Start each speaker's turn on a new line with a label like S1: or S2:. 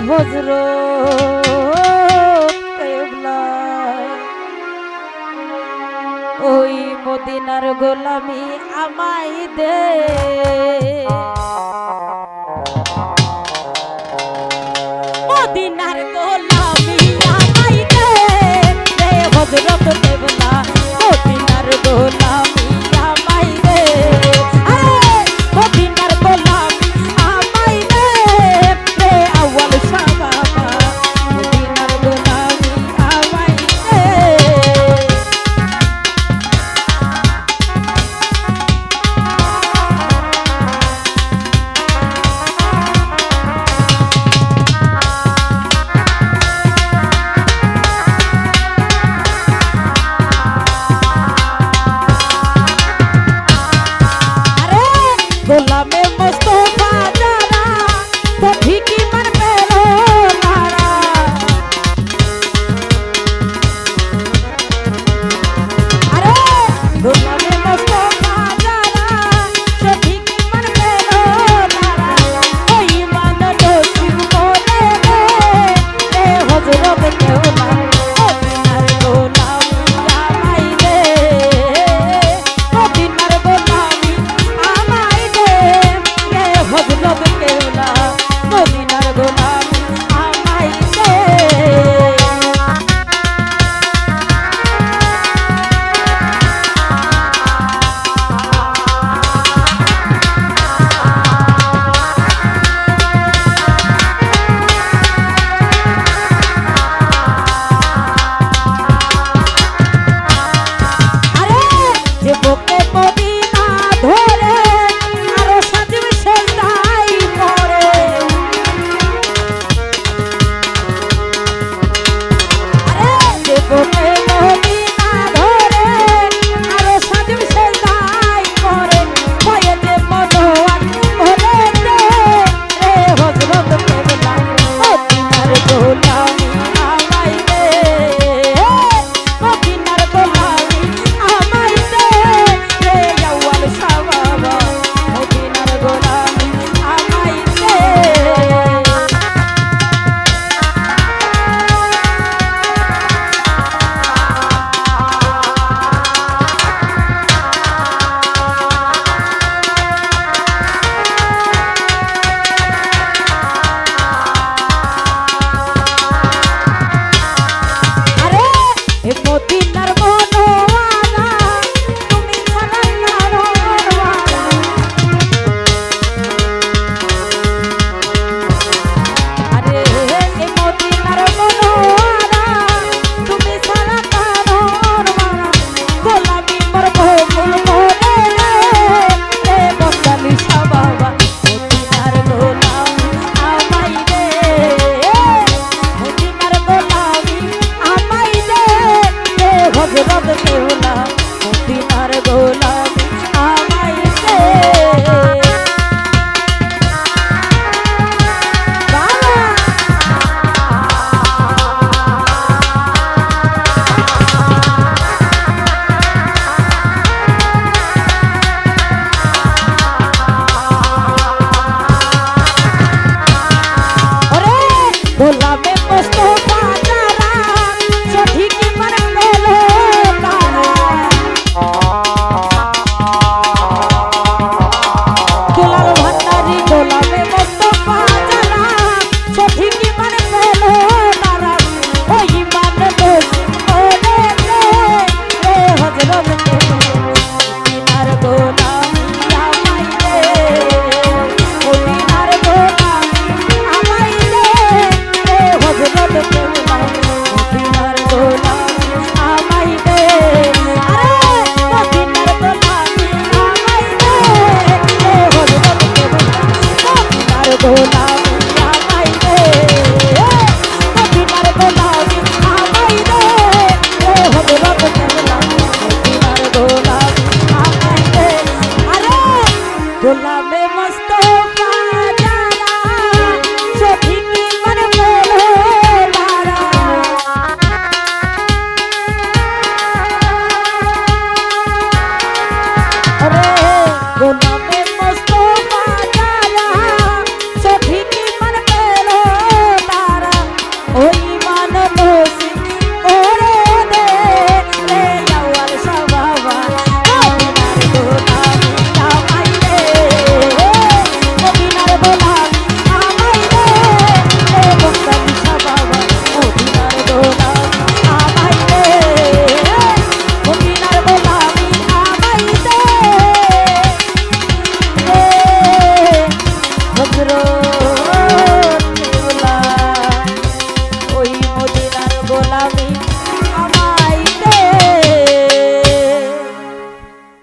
S1: হযরত কেবলা ওই মদিনার গোলামি আমায় দে মদিনার গোলামি আমায় দে রে হযরত কেবলা মদিনার গোলামি আমায় দে মদিনার গোলামি আমায় দে রে আউয়াল শাবাবা মদিনার গোলামি আমায় দে গোলামে মুস্তাফা যারা তো ঠিকই মারবে নারা আরে গোলামে মুস্তাফা যারা তো ঠিকই মারবে নারা ওই মান দোষী বলে রে হযরত কেবলা মদিনার গোলামি আমায় দে মদিনার গোলামি আমায় দে রে হযরত কেবলা মদিনার গোলামি আমায় দে আরে যে বুকে মদিনা ধরে আরো সাজবে সেজদাই পড়ে আরে যে বুকে মদিনা ধরে আরো সাজবে সেজদাই পড়ে ভয়ে যে মনোয়ার বলে দে রে হযরত কেবলা মদিনার গোলামি আমায় দে মদিনার গোলামি আমায় দে রে আউয়াল শাবাবা মদিনার গোলামি আমায় দে আরে এ মদিনার মনোয়ারা তুমি ছাড়া কারোর আরে এ মদিনার মনোয়ারা তুমি ছাড়া কারোর গোলামি মোর বহুল বলে রে বন্দালি শাবাবা মদিনার গোলামি আমায় দে মদিনার গোলামি আমায় দে রে হযরত কেবলা মদিনার গোলামি আমায় দে ওরে গোলামে মুস্তাফা যারা সঠিকই মারবে তারা দুলাল ভান্ডারি গোলামে মুস্তাফা যারা সঠিকই মারবে তারা ওই মান দোষী বলে রে হযরত মদিনার গোলামি আমায় দে মদিনার গোলামি আমায় দে রে হযরত কেবলা মদিনার গোলামি আমায় দে আরে মদিনার গোলামি আমায় দে রে হযরত কেবলা মদিনার গোলামি আমায় দে মদিনার গোলামি আমায় দে রে হযরত কেবলা মদিনার গোলামি আমায় দে আরে গোলামে মুস্তাফা